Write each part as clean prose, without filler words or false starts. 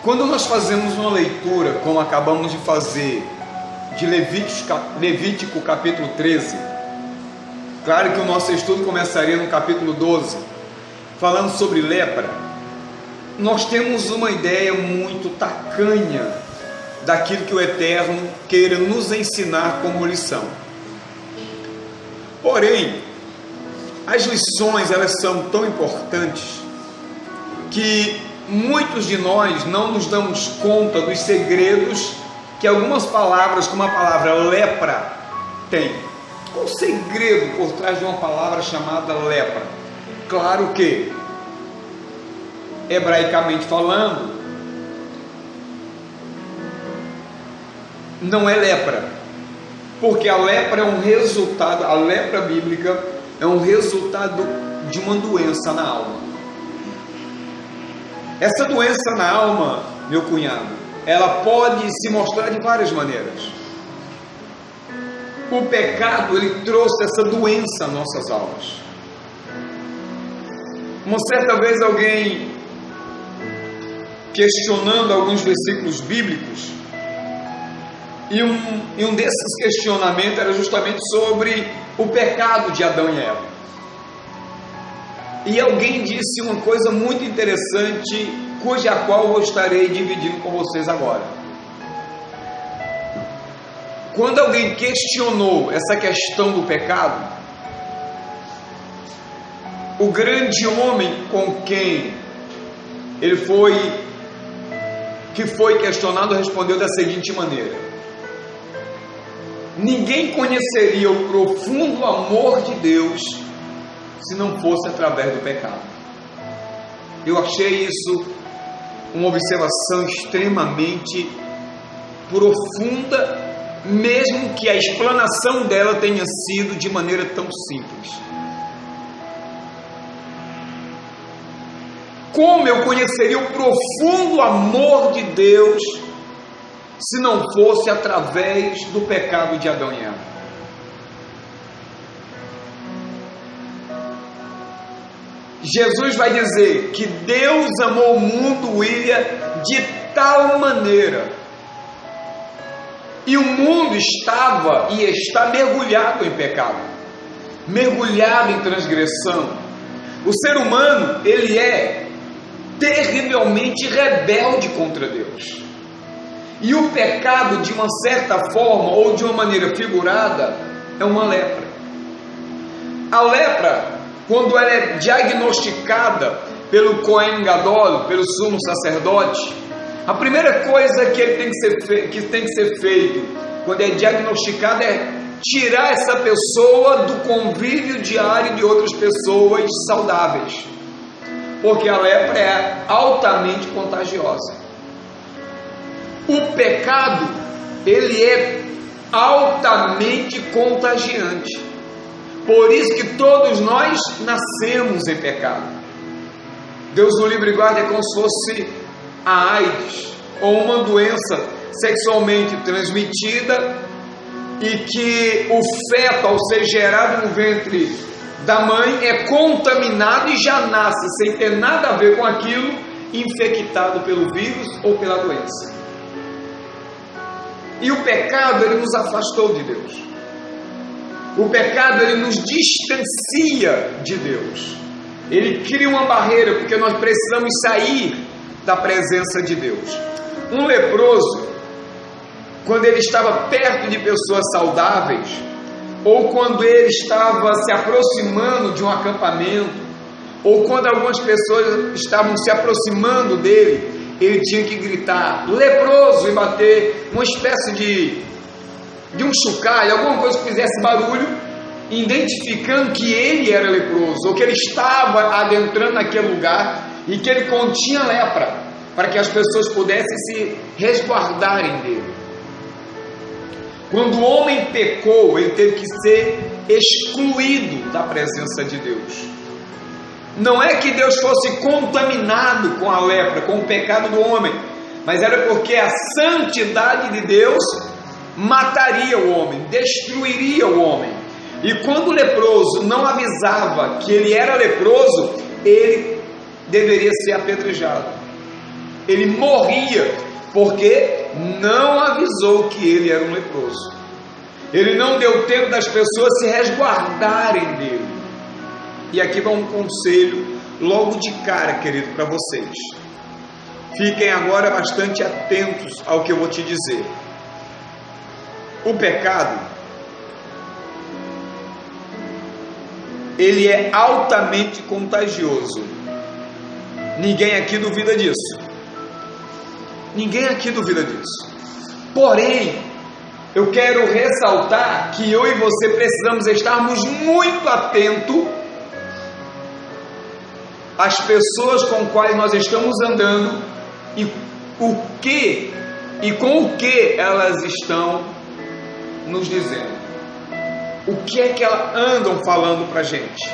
Quando nós fazemos uma leitura, como acabamos de fazer, de Levítico capítulo 13, claro que o nosso estudo começaria no capítulo 12, falando sobre lepra, nós temos uma ideia muito tacanha daquilo que o Eterno queira nos ensinar como lição. Porém, as lições, elas são tão importantes que muitos de nós não nos damos conta dos segredos que algumas palavras, como a palavra lepra, tem. Qual o segredo por trás de uma palavra chamada lepra? Claro que, hebraicamente falando, não é lepra, porque a lepra é um resultado, a lepra bíblica é um resultado de uma doença na alma. Essa doença na alma, meu cunhado, ela pode se mostrar de várias maneiras. O pecado, ele trouxe essa doença às nossas almas. Uma certa vez alguém questionando alguns versículos bíblicos, e um desses questionamentos era justamente sobre o pecado de Adão e Eva. E alguém disse uma coisa muito interessante, cuja qual eu estarei dividindo com vocês agora. Quando alguém questionou essa questão do pecado, o grande homem com quem que foi questionado respondeu da seguinte maneira: ninguém conheceria o profundo amor de Deus se não fosse através do pecado. Eu achei isso uma observação extremamente profunda, mesmo que a explanação dela tenha sido de maneira tão simples. Como eu conheceria o profundo amor de Deus se não fosse através do pecado de Adão e Eva? Jesus vai dizer que Deus amou o mundo, William, de tal maneira, e o mundo estava e está mergulhado em pecado, mergulhado em transgressão. O ser humano, ele é terrivelmente rebelde contra Deus. E o pecado, de uma certa forma, ou de uma maneira figurada, é uma lepra. A lepra, quando ela é diagnosticada pelo Cohen Gadol, pelo sumo sacerdote, a primeira coisa que tem que ser feito quando é diagnosticada é tirar essa pessoa do convívio diário de outras pessoas saudáveis, porque a lepra é altamente contagiosa. O pecado, ele é altamente contagiante. Por isso que todos nós nascemos em pecado. Deus no livre guarda, é como se fosse a AIDS, ou uma doença sexualmente transmitida, e que o feto, ao ser gerado no ventre da mãe, é contaminado e já nasce sem ter nada a ver com aquilo, infectado pelo vírus ou pela doença. E o pecado, ele nos afastou de Deus. O pecado, ele nos distancia de Deus. Ele cria uma barreira, porque nós precisamos sair da presença de Deus. Um leproso, quando ele estava perto de pessoas saudáveis, ou quando ele estava se aproximando de um acampamento, ou quando algumas pessoas estavam se aproximando dele, ele tinha que gritar leproso e bater uma espécie de um chocalho, alguma coisa que fizesse barulho, identificando que ele era leproso, ou que ele estava adentrando naquele lugar e que ele continha lepra, para que as pessoas pudessem se resguardarem dele. Quando o homem pecou, ele teve que ser excluído da presença de Deus. Não é que Deus fosse contaminado com a lepra, com o pecado do homem, mas era porque a santidade de Deus mataria o homem, destruiria o homem. E quando o leproso não avisava que ele era leproso, ele deveria ser apedrejado. ele morria, porque não avisou que ele era um leproso. Ele não deu tempo das pessoas se resguardarem dele. E aqui vai um conselho logo de cara, querido, para vocês. Fiquem agora bastante atentos ao que eu vou te dizer. O pecado, ele é altamente contagioso. Ninguém aqui duvida disso. Ninguém aqui duvida disso. Porém, eu quero ressaltar que eu e você precisamos estarmos muito atentos às pessoas com as quais nós estamos andando e com o que elas estão nos dizendo. O que é que elas andam falando para a gente?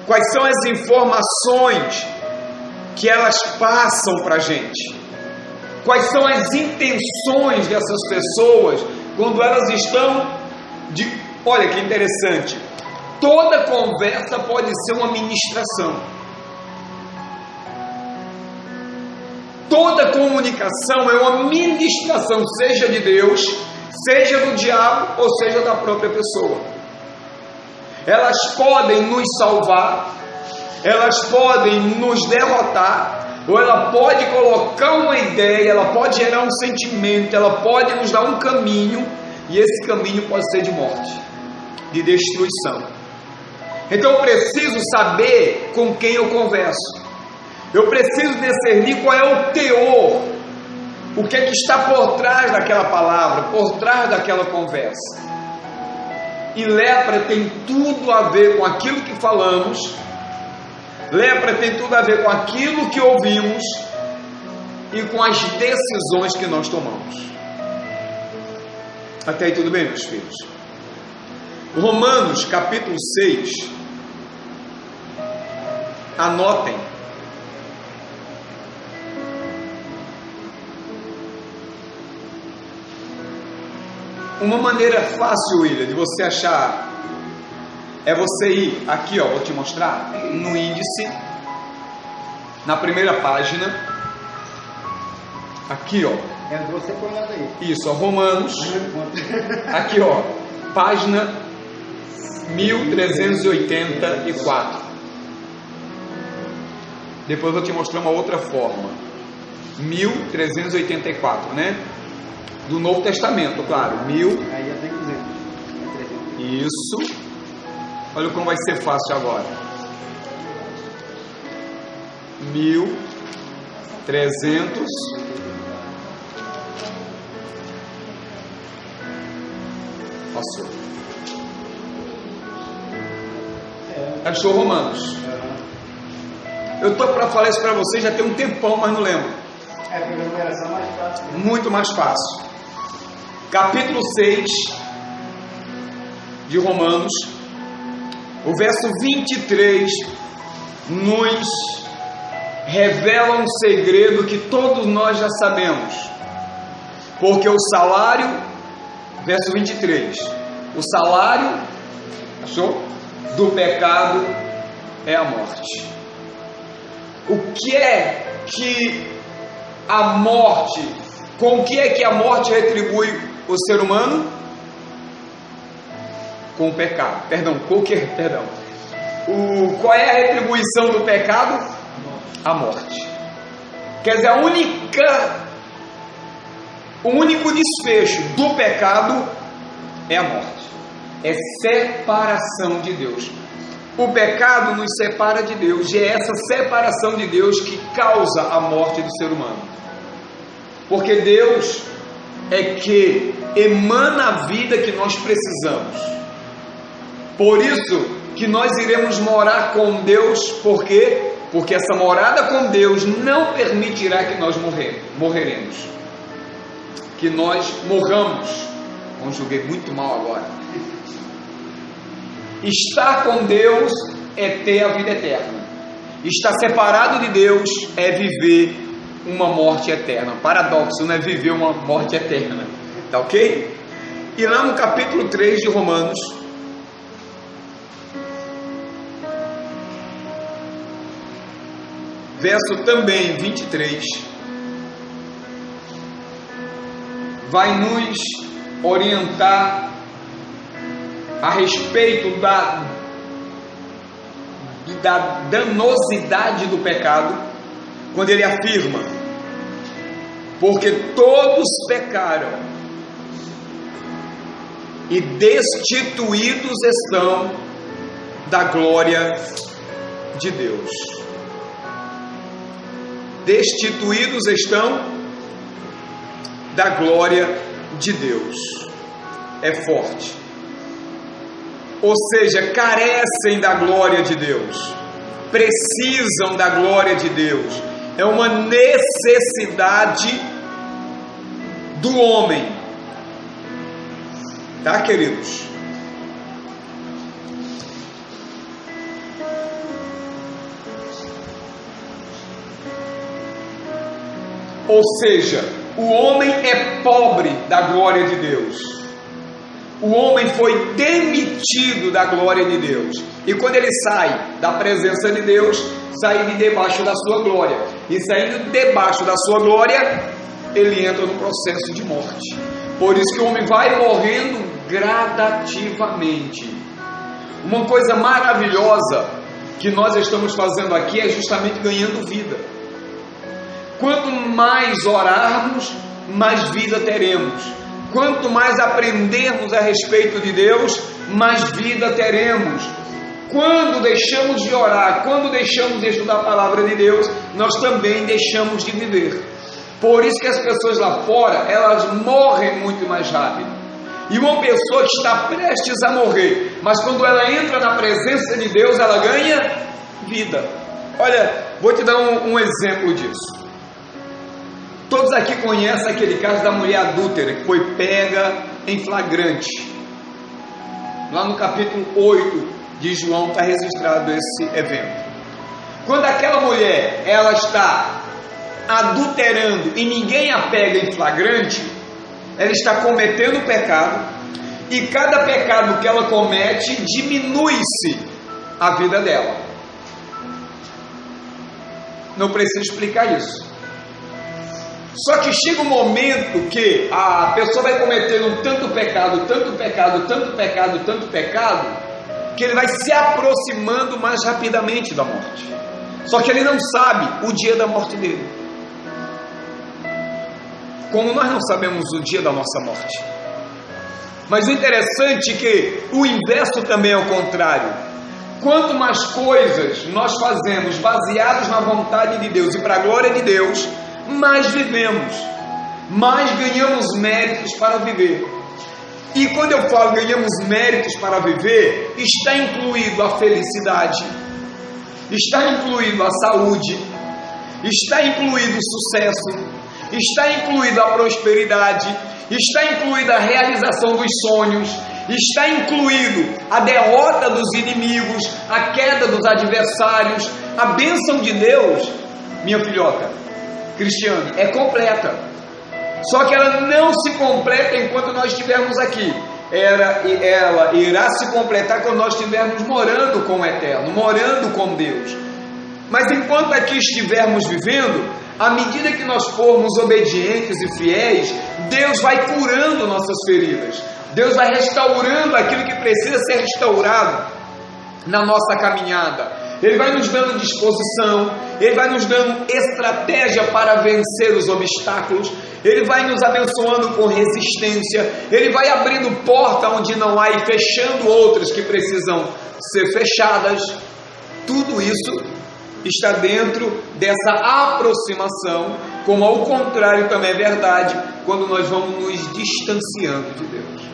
Quais são as informações que elas passam para a gente? Quais são as intenções dessas pessoas quando elas estão Olha que interessante, toda conversa pode ser uma ministração. Toda comunicação é uma ministração, seja de Deus, seja do diabo ou seja da própria pessoa. Elas podem nos salvar, elas podem nos derrotar, ou ela pode colocar uma ideia, ela pode gerar um sentimento, ela pode nos dar um caminho, e esse caminho pode ser de morte, de destruição. Então eu preciso saber com quem eu converso. Eu preciso discernir qual é o teor, o que é que está por trás daquela palavra, por trás daquela conversa. E lepra tem tudo a ver com aquilo que falamos, lepra tem tudo a ver com aquilo que ouvimos e com as decisões que nós tomamos. Até aí tudo bem, meus filhos? Romanos capítulo 6, anotem. Uma maneira fácil, William, de você achar é você ir aqui, ó, vou te mostrar, no índice, na primeira página, aqui, ó. Você põe nada aí. Isso, ó, Romanos, aqui, ó, página 1384. Depois eu vou te mostrar uma outra forma. 1384, né? Do Novo Testamento, claro. Aí eu tenho que dizer. Isso. Olha como vai ser fácil agora. 1300. Passou. Achou Romanos? Eu estou para falar isso para vocês já tem um tempão, mas não lembro. É, porque a numeração é mais fácil. Muito mais fácil. Capítulo 6 de Romanos, o verso 23 nos revela um segredo que todos nós já sabemos. Porque o salário, verso 23, o salário, achou? Do pecado é a morte. O que é que a morte, com o que é que a morte retribui o ser humano? Com o pecado. Qual é a retribuição do pecado? A morte. Quer dizer, o único desfecho do pecado é a morte. É separação de Deus. O pecado nos separa de Deus, e é essa separação de Deus que causa a morte do ser humano. Porque Deus é que emana a vida que nós precisamos. Por isso que nós iremos morar com Deus. Por quê? Porque essa morada com Deus não permitirá que nós morreremos. Que nós morramos. Conjuguei muito mal agora. Estar com Deus é ter a vida eterna. Estar separado de Deus é viver uma morte eterna. Paradoxo, não é viver uma morte eterna. Tá ok? E lá no capítulo 3 de Romanos, verso também 23, vai nos orientar a respeito da danosidade do pecado, quando ele afirma: porque todos pecaram e destituídos estão da glória de Deus. Destituídos estão da glória de Deus. É forte. Ou seja, carecem da glória de Deus, precisam da glória de Deus. É uma necessidade do homem, tá, queridos? Ou seja, o homem é pobre da glória de Deus. O homem foi demitido da glória de Deus. E quando ele sai da presença de Deus, sai de debaixo da sua glória. E saindo debaixo da sua glória, ele entra no processo de morte. Por isso que o homem vai morrendo gradativamente. Uma coisa maravilhosa que nós estamos fazendo aqui é justamente ganhando vida. Quanto mais orarmos, mais vida teremos. Quanto mais aprendermos a respeito de Deus, mais vida teremos. Quando deixamos de orar, quando deixamos de estudar a palavra de Deus, nós também deixamos de viver. Por isso que as pessoas lá fora, elas morrem muito mais rápido. E uma pessoa que está prestes a morrer, mas quando ela entra na presença de Deus, ela ganha vida. Olha, vou te dar um exemplo disso. Todos aqui conhecem aquele caso da mulher adúltera que foi pega em flagrante. Lá no capítulo 8 de João está registrado esse evento. Quando aquela mulher, ela está adulterando e ninguém a pega em flagrante, ela está cometendo pecado, e cada pecado que ela comete diminui-se a vida dela. Não preciso explicar isso. Só que chega um momento que a pessoa vai cometendo tanto pecado, que ele vai se aproximando mais rapidamente da morte. Só que ele não sabe o dia da morte dele. Como nós não sabemos o dia da nossa morte. Mas o interessante é que o inverso também é o contrário. Quanto mais coisas nós fazemos baseados na vontade de Deus e para a glória de Deus, mais vivemos, mais ganhamos méritos para viver. E quando eu falo ganhamos méritos para viver, está incluído a felicidade, está incluído a saúde, está incluído o sucesso, está incluído a prosperidade, está incluída a realização dos sonhos, está incluído a derrota dos inimigos, a queda dos adversários. A bênção de Deus, minha filhota Cristiane, é completa. Só que ela não se completa enquanto nós estivermos aqui. Ela irá se completar quando nós estivermos morando com o Eterno, morando com Deus. Mas enquanto aqui estivermos vivendo, à medida que nós formos obedientes e fiéis, Deus vai curando nossas feridas. Deus vai restaurando aquilo que precisa ser restaurado na nossa caminhada. Ele vai nos dando disposição, Ele vai nos dando estratégia para vencer os obstáculos, Ele vai nos abençoando com resistência, Ele vai abrindo porta onde não há e fechando outras que precisam ser fechadas. Tudo isso está dentro dessa aproximação, como ao contrário também é verdade, quando nós vamos nos distanciando de Deus.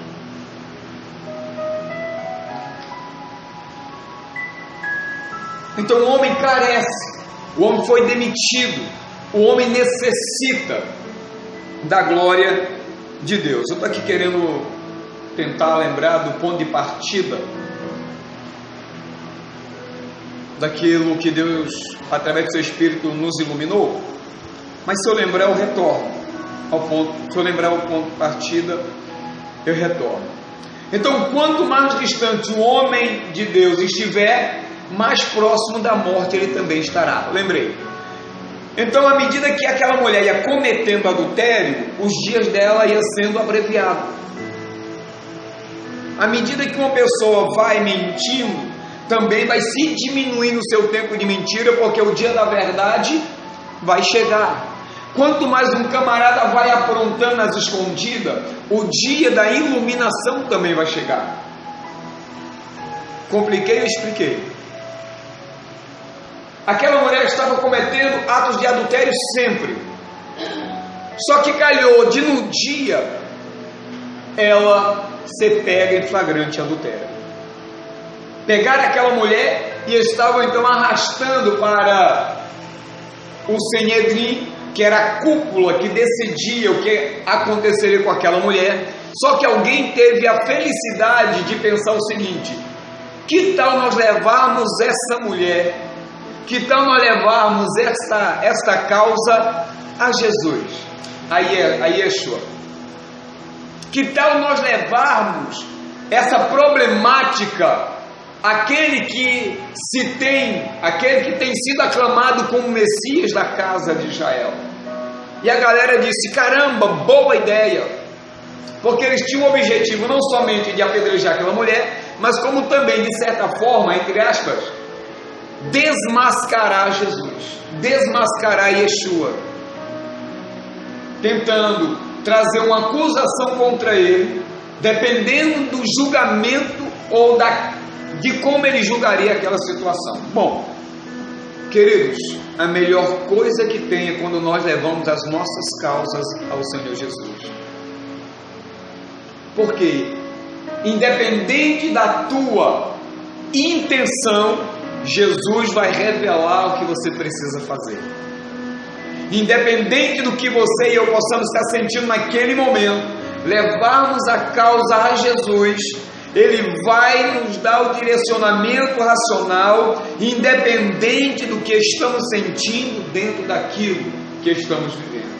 Então o homem carece, o homem foi demitido, o homem necessita da glória de Deus. Eu estou aqui querendo tentar lembrar do ponto de partida daquilo que Deus, através do seu Espírito, nos iluminou. Mas se eu lembrar, eu retorno ao ponto. Se eu lembrar o ponto de partida, eu retorno. Então, quanto mais distante o homem de Deus estiver, mais próximo da morte ele também estará. Lembrei, Então, à medida que aquela mulher ia cometendo adultério, os dias dela ia sendo abreviados. À medida que uma pessoa vai mentindo, também vai se diminuindo o seu tempo de mentira, porque o dia da verdade vai chegar. Quanto mais um camarada vai aprontando as escondidas, o dia da iluminação também vai chegar. Compliquei ou expliquei? Aquela mulher estava cometendo atos de adultério sempre. Só que calhou de no dia ela ser pega em flagrante adultério. Pegaram aquela mulher e estavam então arrastando para o Sanedrim, que era a cúpula que decidia o que aconteceria com aquela mulher. Só que alguém teve a felicidade de pensar o seguinte: que tal nós levarmos essa mulher, que tal nós levarmos esta causa a Jesus, a Yeshua? Que tal nós levarmos essa problemática, aquele que tem sido aclamado como Messias da casa de Israel? E a galera disse: caramba, boa ideia, porque eles tinham o objetivo não somente de apedrejar aquela mulher, mas como também, de certa forma, entre aspas, desmascarar Jesus, desmascarar Yeshua, tentando trazer uma acusação contra ele, dependendo do julgamento ou de como ele julgaria aquela situação. Bom, queridos, a melhor coisa que tem é quando nós levamos as nossas causas ao Senhor Jesus. Porque, independente da tua intenção, Jesus vai revelar o que você precisa fazer. Independente do que você e eu possamos estar sentindo naquele momento, levarmos a causa a Jesus, Ele vai nos dar o direcionamento racional, independente do que estamos sentindo dentro daquilo que estamos vivendo.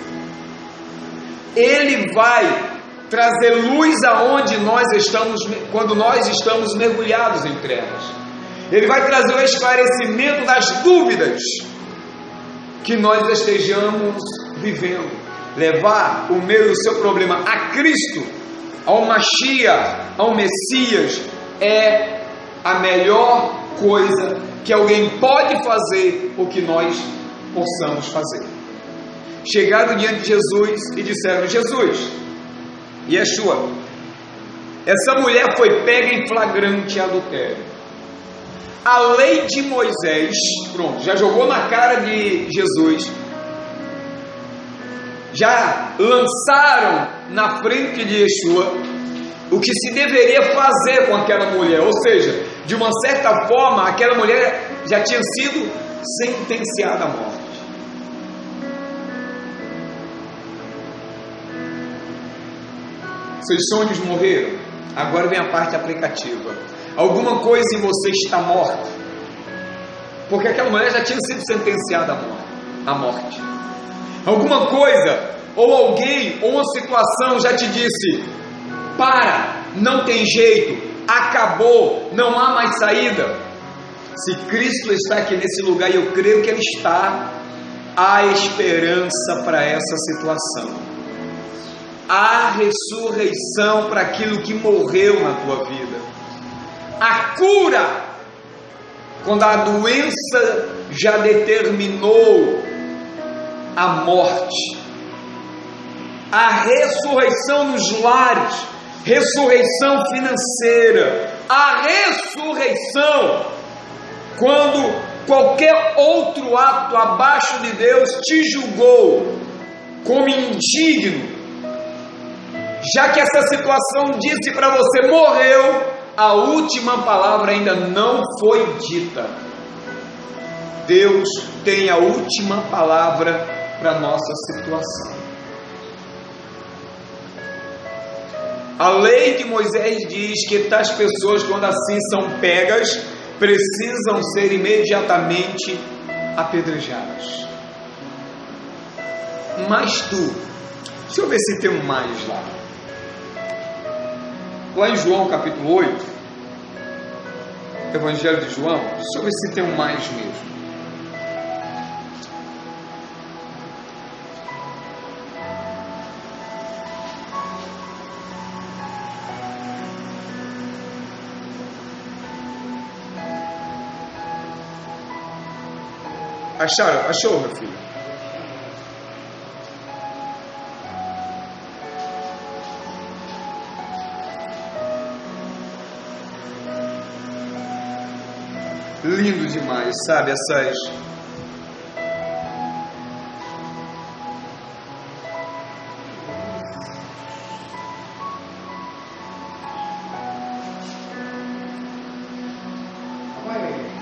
Ele vai trazer luz aonde nós estamos, quando nós estamos mergulhados em trevas. Ele vai trazer o esclarecimento das dúvidas que nós estejamos vivendo. Levar o meu e o seu problema a Cristo, ao Mashiach, ao Messias, é a melhor coisa que alguém pode fazer, ou que nós possamos fazer. Chegaram diante de Jesus e disseram: Jesus, Yeshua, essa mulher foi pega em flagrante adultério. A lei de Moisés, pronto, já jogou na cara de Jesus, já lançaram na frente de Yeshua o que se deveria fazer com aquela mulher. Ou seja, de uma certa forma, aquela mulher já tinha sido sentenciada à morte. Seus sonhos morreram. Agora vem a parte aplicativa. Alguma coisa em você está morta, porque aquela mulher já tinha sido sentenciada à morte. Alguma coisa, ou alguém, ou uma situação já te disse: para, não tem jeito, acabou, não há mais saída. Se Cristo está aqui nesse lugar, e eu creio que Ele está, há esperança para essa situação. Há ressurreição para aquilo que morreu na tua vida. A cura, quando a doença já determinou a morte. A ressurreição nos lares, ressurreição financeira. A ressurreição quando qualquer outro ato abaixo de Deus te julgou como indigno, já que essa situação disse para você: morreu, a última palavra ainda não foi dita. Deus tem a última palavra para a nossa situação. A lei de Moisés diz que tais pessoas, quando assim são pegas, precisam ser imediatamente apedrejadas. Mas tu, deixa eu ver se tem um mais lá. Lá em João capítulo 8, Evangelho de João, deixa eu ver se tem um mais mesmo. Acharam? Achou, meu filho? Lindo demais, sabe? Essas...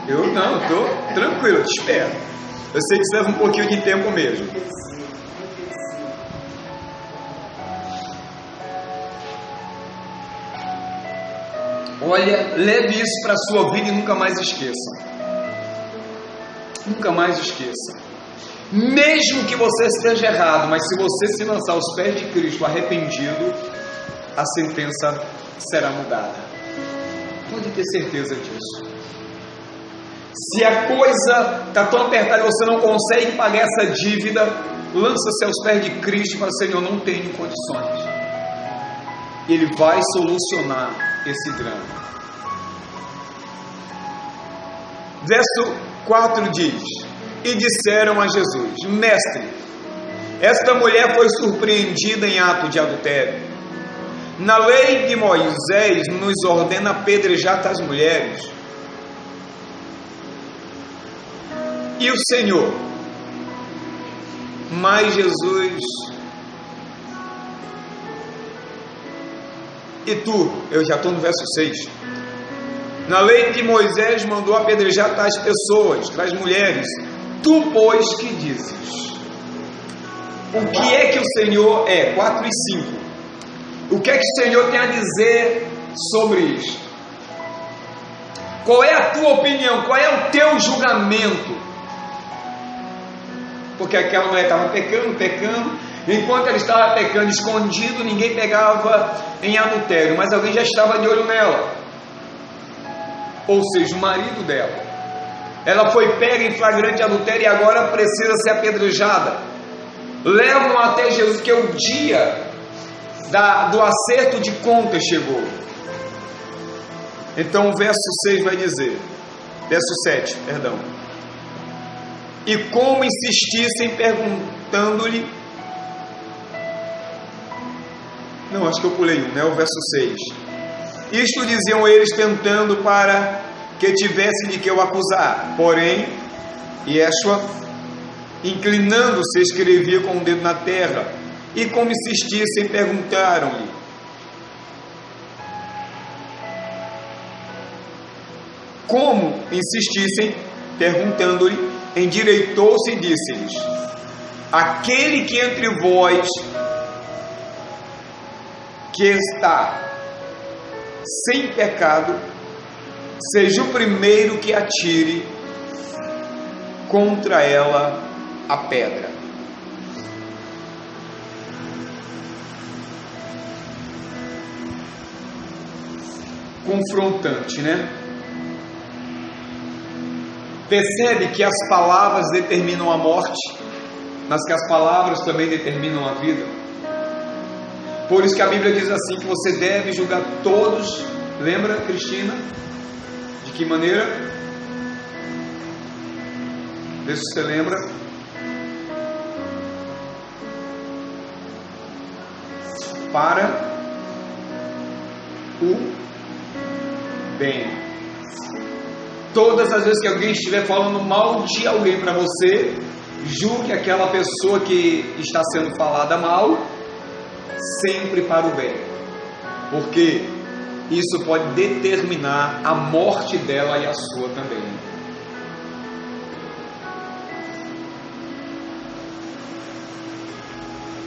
Eu não, tô tranquilo, eu te espero. Eu sei que isso leva um pouquinho de tempo mesmo. Olha, leve isso para a sua vida e nunca mais esqueça. Nunca mais esqueça. Mesmo que você esteja errado, mas se você se lançar aos pés de Cristo arrependido, a sentença será mudada. Pode ter certeza disso. Se a coisa está tão apertada e você não consegue pagar essa dívida, lança-se aos pés de Cristo e fala: Senhor, não tenho condições. Ele vai solucionar esse drama. Verso 4 diz: e disseram a Jesus: Mestre, esta mulher foi surpreendida em ato de adultério. Na lei de Moisés nos ordena apedrejar tais mulheres. E o Senhor? Mas Jesus... E tu? Eu já estou no verso 6. Na lei de Moisés mandou apedrejar tais pessoas, tais mulheres. Tu, pois, que dizes? O que é que o Senhor 4 e 5. O que é que o Senhor tem a dizer sobre isto? Qual é a tua opinião? Qual é o teu julgamento? Porque aquela mulher estava pecando. Enquanto ela estava pecando escondido, ninguém pegava em adultério, mas alguém já estava de olho nela. Ou seja, o marido dela. Ela foi pega em flagrante adultério e agora precisa ser apedrejada. Levam até Jesus, que o dia do acerto de contas chegou. Então o verso 6 vai dizer, verso 7, perdão. E como insistissem perguntando-lhe... Não, acho que eu pulei um, né? O verso 6. Isto diziam eles tentando para que tivesse de que o acusar. Porém, Yeshua, inclinando-se, escrevia com o dedo na terra. E como insistissem, perguntaram-lhe: como insistissem, perguntando-lhe, endireitou-se e disse-lhes: aquele que entre vós que está sem pecado, seja o primeiro que atire contra ela a pedra. Confrontante, né? Percebe que as palavras determinam a morte, mas que as palavras também determinam a vida. Por isso que a Bíblia diz assim, que você deve julgar todos. Lembra, Cristina? De que maneira? Vê se você lembra. Para o bem. Todas as vezes que alguém estiver falando mal de alguém para você, julgue aquela pessoa que está sendo falada mal, sempre para o bem, porque isso pode determinar a morte dela e a sua também.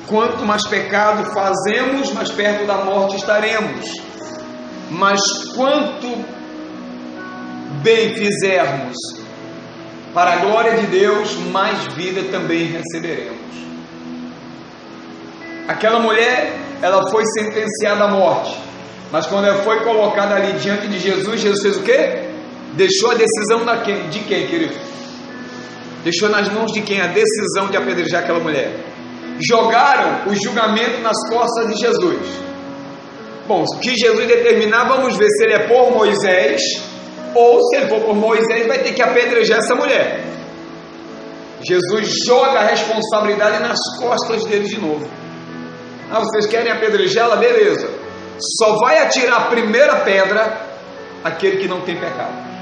Quanto mais pecado fazemos, mais perto da morte estaremos. Mas quanto bem fizermos para a glória de Deus, mais vida também receberemos. Aquela mulher, ela foi sentenciada à morte, mas quando ela foi colocada ali diante de Jesus, Jesus fez o quê? Deixou a decisão de quem, querido? Deixou nas mãos de quem a decisão de apedrejar aquela mulher? Jogaram o julgamento nas costas de Jesus. Bom, o que Jesus determinar, vamos ver se ele é por Moisés, ou se ele for por Moisés, vai ter que apedrejar essa mulher. Jesus joga a responsabilidade nas costas deles de novo. Ah, vocês querem apedrejá-la? Beleza. Só vai atirar a primeira pedra aquele que não tem pecado.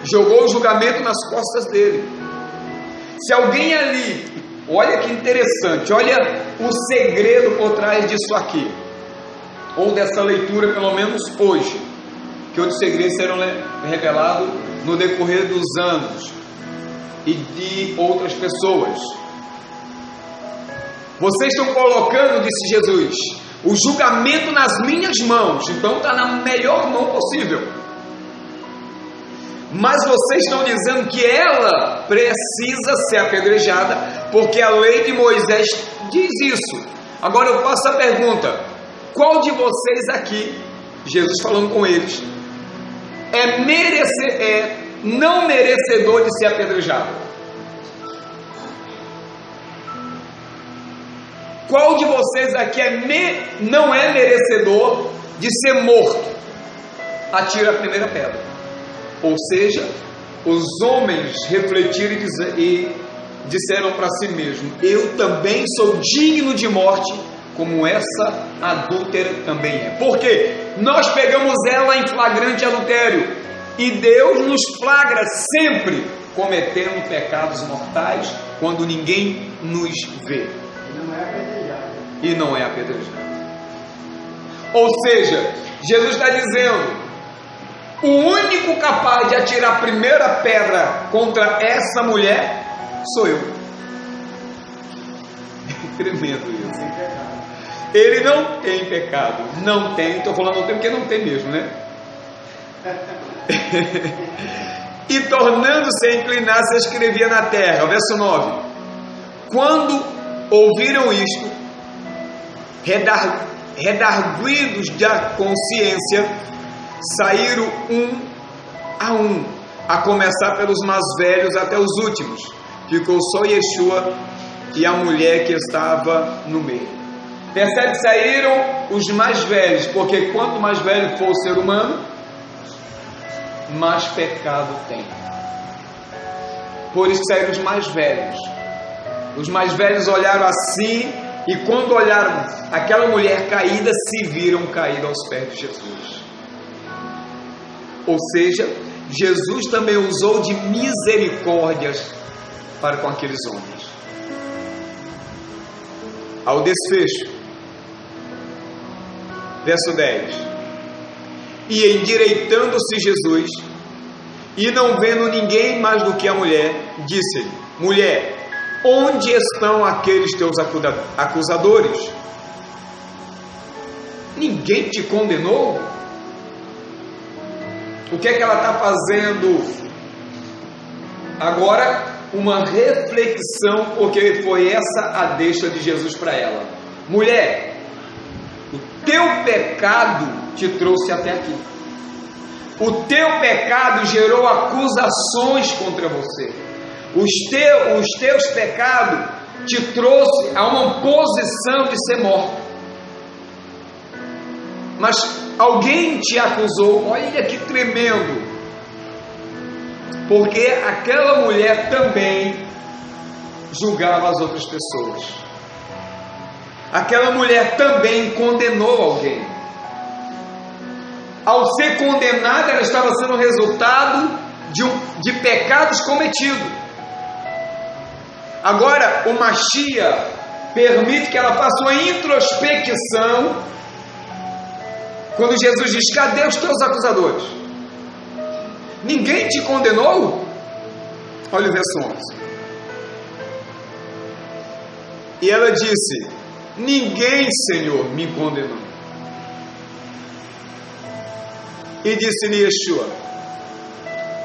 Jogou o julgamento nas costas dele. Se alguém ali, olha que interessante, olha o segredo por trás disso aqui, ou dessa leitura, pelo menos hoje, que outros segredos serão revelados no decorrer dos anos e de outras pessoas. Vocês estão colocando, disse Jesus, o julgamento nas minhas mãos, então está na melhor mão possível. Mas vocês estão dizendo que ela precisa ser apedrejada, porque a lei de Moisés diz isso. Agora eu faço a pergunta: qual de vocês aqui, Jesus falando com eles, é não merecedor de ser apedrejado? Qual de vocês aqui não é merecedor de ser morto? Atira a primeira pedra. Ou seja, os homens refletiram e disseram para si mesmos: eu também sou digno de morte, como essa adúltera também é. Por quê? Nós pegamos ela em flagrante adultério, e Deus nos flagra sempre cometendo pecados mortais quando ninguém nos vê. E não é apedrejado. Ou seja, Jesus está dizendo: o único capaz de atirar a primeira pedra contra essa mulher sou eu. Tremendo isso. Ele não tem pecado. Não tem, estou falando não tem porque não tem mesmo, né? E tornando-se a inclinar-se, escrevia na terra. Verso 9: quando ouviram isto, redarguidos da consciência, saíram a começar pelos mais velhos até os últimos. Ficou só Yeshua e a mulher que estava no meio. Percebe? Saíram os mais velhos, porque quanto mais velho for o ser humano, mais pecado tem. Por isso saíram os mais velhos. Os mais velhos olharam assim, e quando olharam aquela mulher caída, se viram caída aos pés de Jesus. Ou seja, Jesus também usou de misericórdias para com aqueles homens. Ao desfecho, verso 10: e endireitando-se Jesus, e não vendo ninguém mais do que a mulher, disse-lhe: mulher, onde estão aqueles teus acusadores? Ninguém te condenou? O que é que ela está fazendo? Agora, uma reflexão, porque foi essa a deixa de Jesus para ela. Mulher, o teu pecado te trouxe até aqui. O teu pecado gerou acusações contra você. Os teus pecados te trouxe a uma posição de ser morto. Mas alguém te acusou. Olha que tremendo. Porque aquela mulher também julgava as outras pessoas. Aquela mulher também condenou alguém. Ao ser condenada, ela estava sendo resultado de pecados cometidos. Agora, o Mashiach permite que ela faça uma introspecção. Quando Jesus diz: cadê os teus acusadores? Ninguém te condenou? Olha o verso 11. E ela disse: ninguém, Senhor, me condenou. E disse-lhe Yeshua: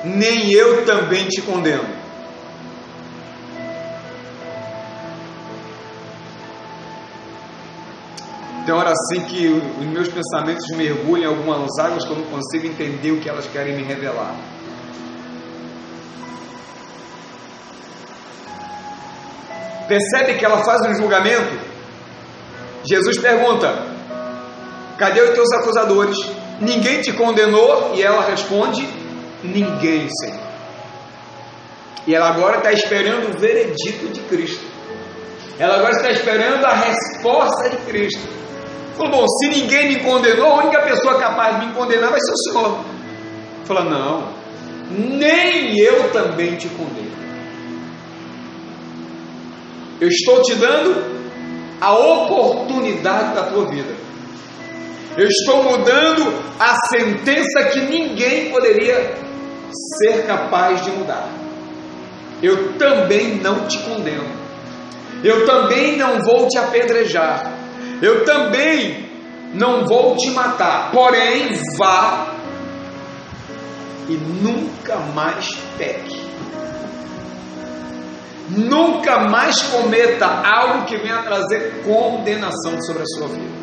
nem eu também te condeno. Tem hora assim que os meus pensamentos mergulham em algumas águas que eu não consigo entender o que elas querem me revelar. Percebe que ela faz um julgamento? Jesus pergunta: cadê os teus acusadores? Ninguém te condenou? E ela responde: Ninguém, Senhor. E ela agora está esperando o veredito de Cristo. Ela agora está esperando a resposta de Cristo. Falou, bom, se ninguém me condenou, a única pessoa capaz de me condenar vai ser o Senhor. Fala, não, nem eu também te condeno. Eu estou te dando a oportunidade da tua vida. Eu estou mudando a sentença que ninguém poderia ser capaz de mudar. Eu também não te condeno. Eu também não vou te apedrejar. Eu também não vou te matar. Porém, vá e nunca mais peque. Nunca mais cometa algo que venha trazer condenação sobre a sua vida.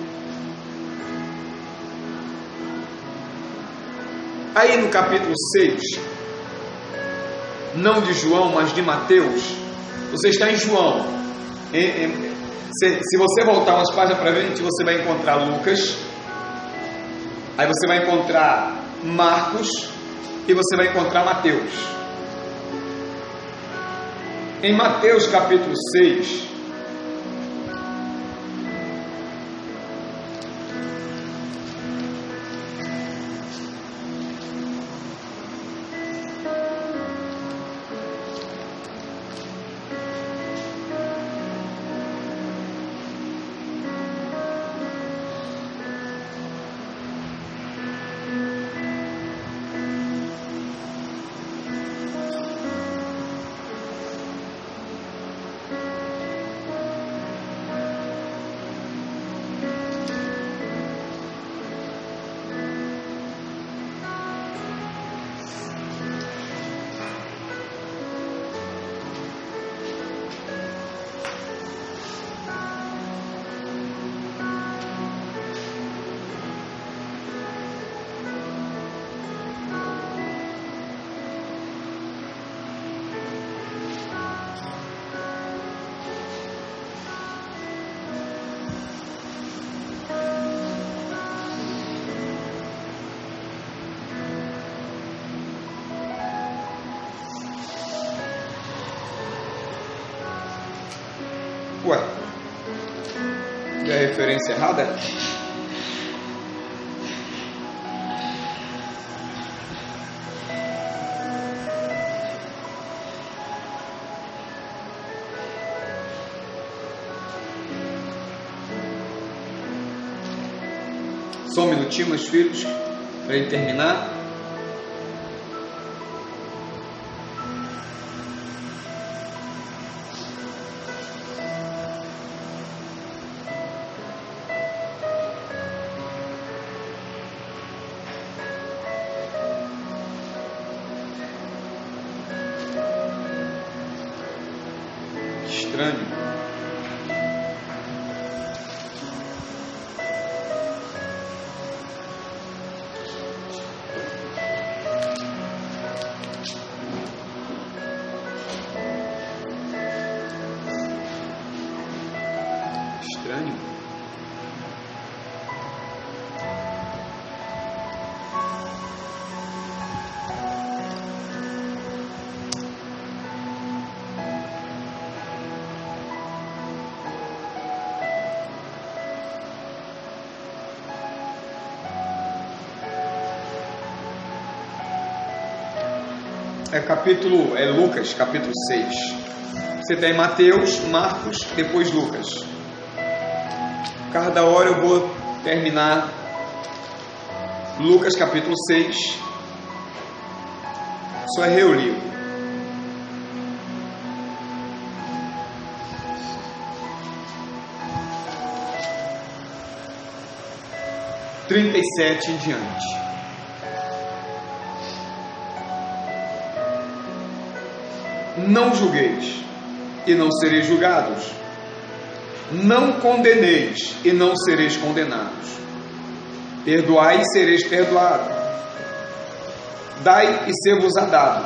Aí no capítulo 6, não de João, mas de Mateus, você está em João. Se você voltar umas páginas para frente, você vai encontrar Lucas, aí você vai encontrar Marcos e você vai encontrar Mateus. Em Mateus capítulo 6, ué, e a referência errada? Só um minutinho, meus filhos, para ele terminar. Estranho. Estranho. É Lucas, capítulo 6. Você tem Mateus, Marcos, depois Lucas. Cada hora eu vou terminar Lucas, capítulo 6. Só é ler o livro. Trinta e 37 em diante. Não julgueis, e não sereis julgados. Não condeneis, e não sereis condenados. Perdoai, e sereis perdoados. Dai, e ser-vos-á dado.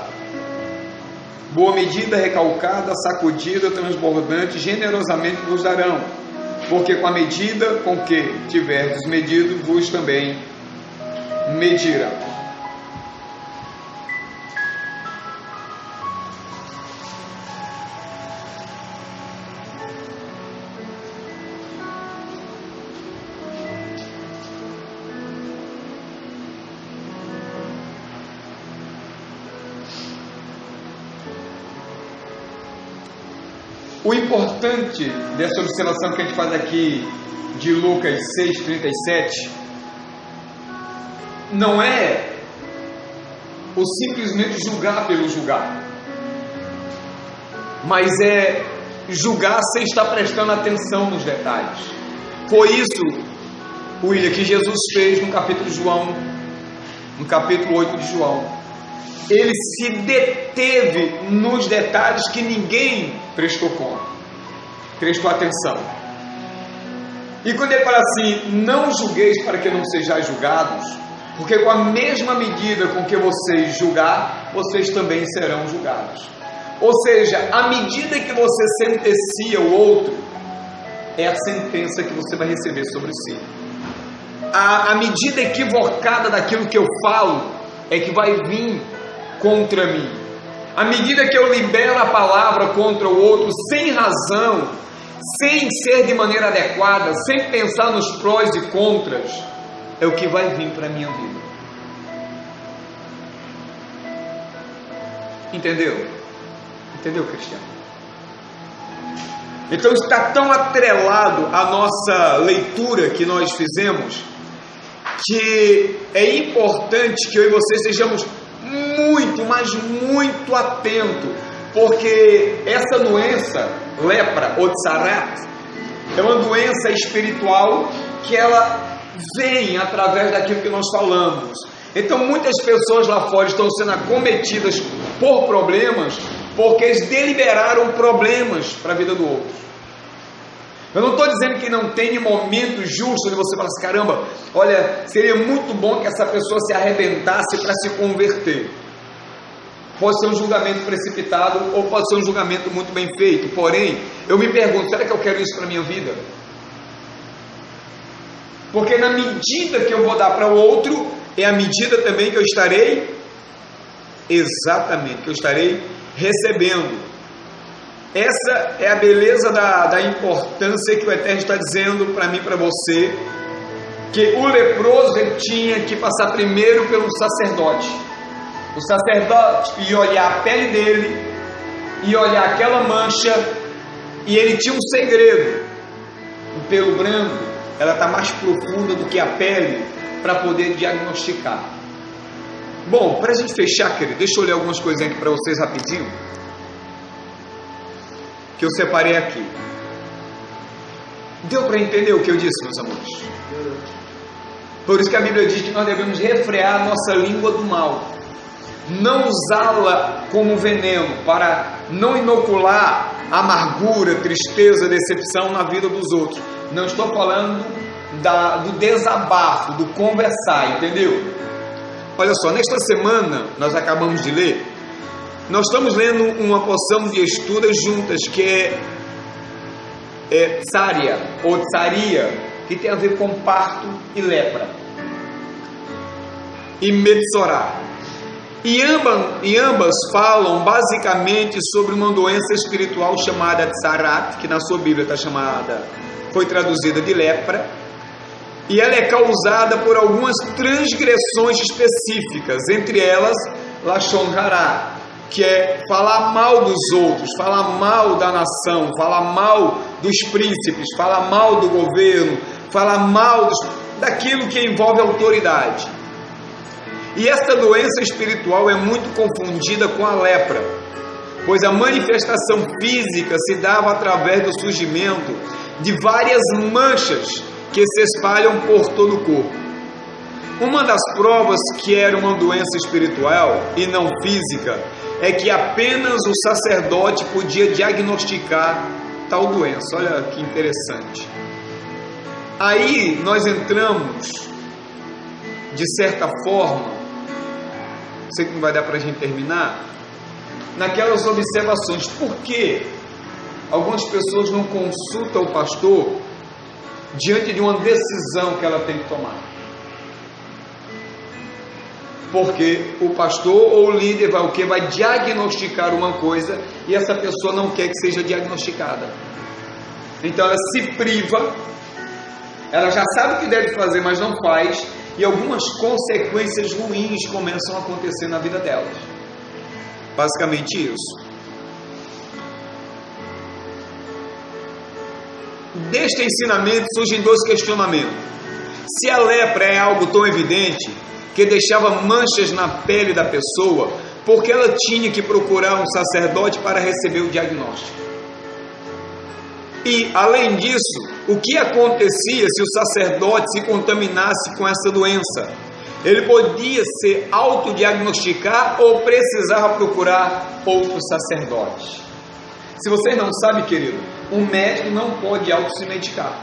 Boa medida, recalcada, sacudida, transbordante, generosamente vos darão. Porque com a medida com que tiverdes medido, vos também medirão. o importante dessa observação que a gente faz aqui de Lucas 6,37 não é o simplesmente julgar pelo julgar, mas é julgar sem estar prestando atenção nos detalhes. Foi isso, William, que Jesus fez no capítulo 8 de João. Ele se deteve nos detalhes que ninguém prestou conta, prestou atenção. E quando ele fala assim, não julgueis para que não sejais julgados, porque com a mesma medida com que vocês julgar, vocês também serão julgados. Ou seja, a medida que você sentencia o outro, é a sentença que você vai receber sobre si. A medida equivocada daquilo que eu falo, é que vai vir contra mim. À medida que eu libero a palavra contra o outro, sem razão, sem ser de maneira adequada, sem pensar nos prós e contras, é o que vai vir para a minha vida. Entendeu? Entendeu, Cristiano? Então está tão atrelado à nossa leitura que nós fizemos, que é importante que eu e você sejamos muito, mas muito atentos, porque essa doença, lepra ou tsarat, é uma doença espiritual que ela vem através daquilo que nós falamos. Então muitas pessoas lá fora estão sendo acometidas por problemas, porque eles deliberaram problemas para a vida do outro. Eu não estou dizendo que não tem momento justo de você falar assim, caramba, olha, seria muito bom que essa pessoa se arrebentasse para se converter. Pode ser um julgamento precipitado ou pode ser um julgamento muito bem feito. Porém, eu me pergunto, será que eu quero isso para a minha vida? Porque na medida que eu vou dar para o outro, é a medida também que eu estarei, exatamente, que eu estarei recebendo. Essa é a beleza da importância que o Eterno está dizendo para mim e para você, que o leproso ele tinha que passar primeiro pelo sacerdote. O sacerdote ia olhar a pele dele, ia olhar aquela mancha, e ele tinha um segredo. O pelo branco, ela está mais profunda do que a pele, para poder diagnosticar. Bom, para a gente fechar, querido, deixa eu ler algumas coisinhas aqui para vocês rapidinho, que eu separei aqui. Deu para entender o que eu disse, meus amores? Por isso que a Bíblia diz que nós devemos refrear a nossa língua do mal, não usá-la como veneno, para não inocular amargura, tristeza, decepção na vida dos outros. Não estou falando do desabafo, do conversar, entendeu? Olha só, nesta semana nós acabamos de ler, nós estamos lendo uma porção de estudos juntas, que é tsária, ou tsaria, que tem a ver com parto e lepra, e metsorá. E ambas falam basicamente sobre uma doença espiritual chamada tsarat, que na sua Bíblia foi traduzida de lepra, e ela é causada por algumas transgressões específicas, entre elas lashon hará, que é falar mal dos outros, falar mal da nação, falar mal dos príncipes, falar mal do governo, falar mal daquilo que envolve autoridade. E esta doença espiritual é muito confundida com a lepra, pois a manifestação física se dava através do surgimento de várias manchas que se espalham por todo o corpo. Uma das provas que era uma doença espiritual e não física é que apenas o sacerdote podia diagnosticar tal doença. Olha que interessante. Aí nós entramos, de certa forma, sei que não vai dar para a gente terminar, naquelas observações. Por que algumas pessoas não consultam o pastor diante de uma decisão que ela tem que tomar? Porque o pastor ou o líder vai diagnosticar uma coisa e essa pessoa não quer que seja diagnosticada. Então ela se priva, ela já sabe o que deve fazer, mas não faz, e algumas consequências ruins começam a acontecer na vida delas. Basicamente isso. deste ensinamento surgem dois questionamentos. Se a lepra é algo tão evidente que deixava manchas na pele da pessoa, por que ela tinha que procurar um sacerdote para receber o diagnóstico? E, além disso, o que acontecia se o sacerdote se contaminasse com essa doença? Ele podia se autodiagnosticar ou precisava procurar outro sacerdote? Se vocês não sabem, querido, um médico não pode se medicar.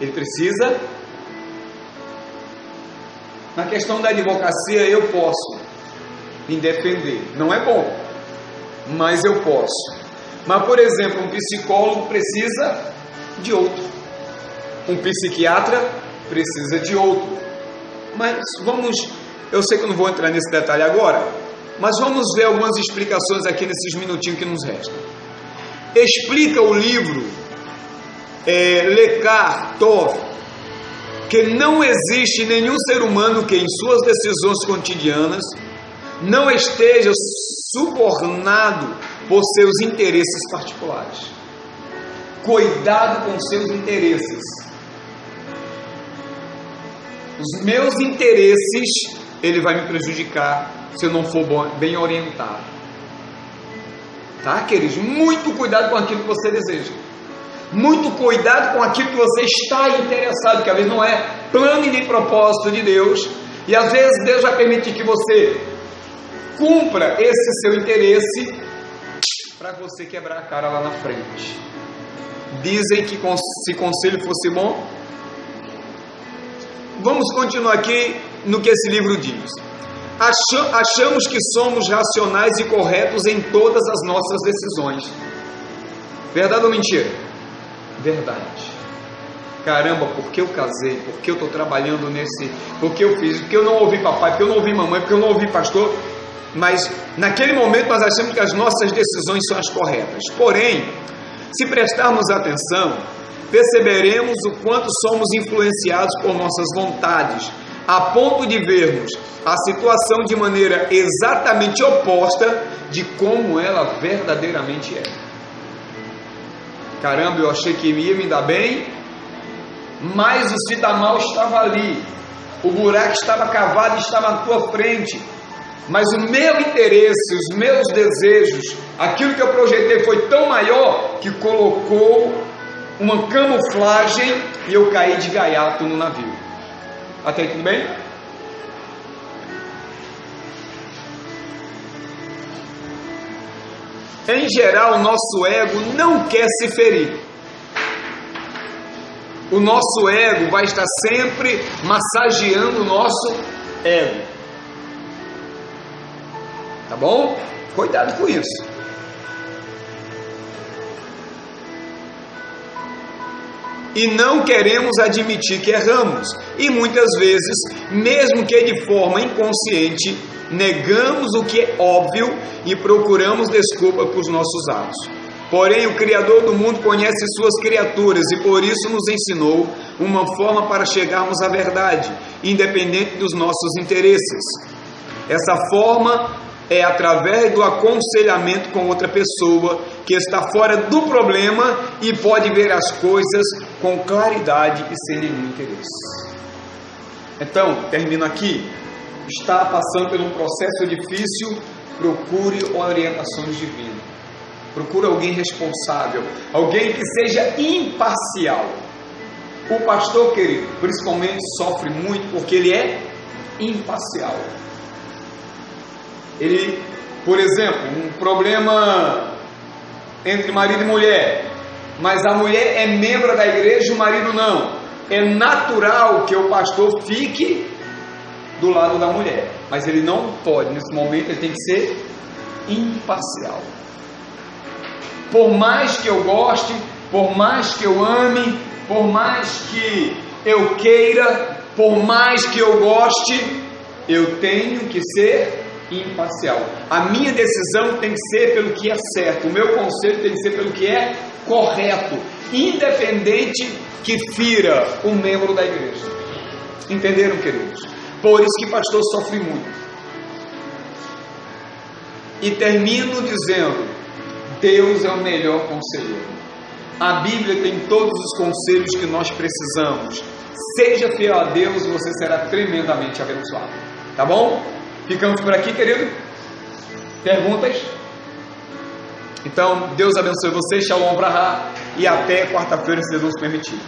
Ele precisa. Na questão da advocacia, eu posso me defender. Não é bom, mas eu posso. Mas, por exemplo, um psicólogo precisa de outro. Um psiquiatra precisa de outro. Mas eu sei que eu não vou entrar nesse detalhe agora, mas vamos ver algumas explicações aqui nesses minutinhos que nos restam. Explica o livro Eckhart Tolle que não existe nenhum ser humano que em suas decisões cotidianas não esteja subornado por seus interesses particulares. Cuidado com seus interesses. Os meus interesses, ele vai me prejudicar se eu não for bem orientado. Tá, queridos? Muito cuidado com aquilo que você deseja. Muito cuidado com aquilo que você está interessado, que às vezes não é plano e nem propósito de Deus. E às vezes Deus vai permitir que você cumpra esse seu interesse para você quebrar a cara lá na frente. Dizem que se conselho fosse bom. Vamos continuar aqui no que esse livro diz. Achamos que somos racionais e corretos em todas as nossas decisões. Verdade ou mentira? Verdade. Caramba, por que eu casei? Por que eu estou trabalhando nesse? Por que eu fiz? Porque eu não ouvi papai? Porque eu não ouvi mamãe? Porque eu não ouvi pastor? Mas naquele momento nós achamos que as nossas decisões são as corretas. Porém, se prestarmos atenção, perceberemos o quanto somos influenciados por nossas vontades, a ponto de vermos a situação de maneira exatamente oposta de como ela verdadeiramente é. Caramba, eu achei que ia me dar bem, mas o se dar mal estava ali, o buraco estava cavado e estava na tua frente, mas o meu interesse, os meus desejos, aquilo que eu projetei foi tão maior que colocou uma camuflagem e eu caí de gaiato no navio. Até aí tudo bem? Em geral, o nosso ego não quer se ferir. O nosso ego vai estar sempre massageando o nosso ego. Tá bom? Cuidado com isso. E não queremos admitir que erramos. E muitas vezes, mesmo que de forma inconsciente, negamos o que é óbvio e procuramos desculpa para os nossos atos. Porém, o Criador do mundo conhece suas criaturas e por isso nos ensinou uma forma para chegarmos à verdade, independente dos nossos interesses. Essa forma é através do aconselhamento com outra pessoa que está fora do problema e pode ver as coisas com claridade e sem nenhum interesse. Então, termino aqui. Está passando por um processo difícil, procure orientações divinas. Procure alguém responsável, alguém que seja imparcial. O pastor, querido, principalmente sofre muito porque ele é imparcial. Ele, por exemplo, um problema entre marido e mulher, mas a mulher é membro da igreja e o marido não. É natural que o pastor fique do lado da mulher, mas ele não pode, nesse momento ele tem que ser imparcial. Por mais que eu goste, por mais que eu ame, por mais que eu queira, por mais que eu goste, eu tenho que ser imparcial. A minha decisão tem que ser pelo que é certo, o meu conselho tem que ser pelo que é correto, independente que fira um membro da igreja. Entenderam, queridos? Por isso que pastor sofre muito. E termino dizendo: Deus é o melhor conselheiro. A Bíblia tem todos os conselhos que nós precisamos. Seja fiel a Deus e você será tremendamente abençoado. Tá bom? Ficamos por aqui, querido? Perguntas? Então, Deus abençoe você, Shalom Brahá, e até quarta-feira, se Deus nos permitir.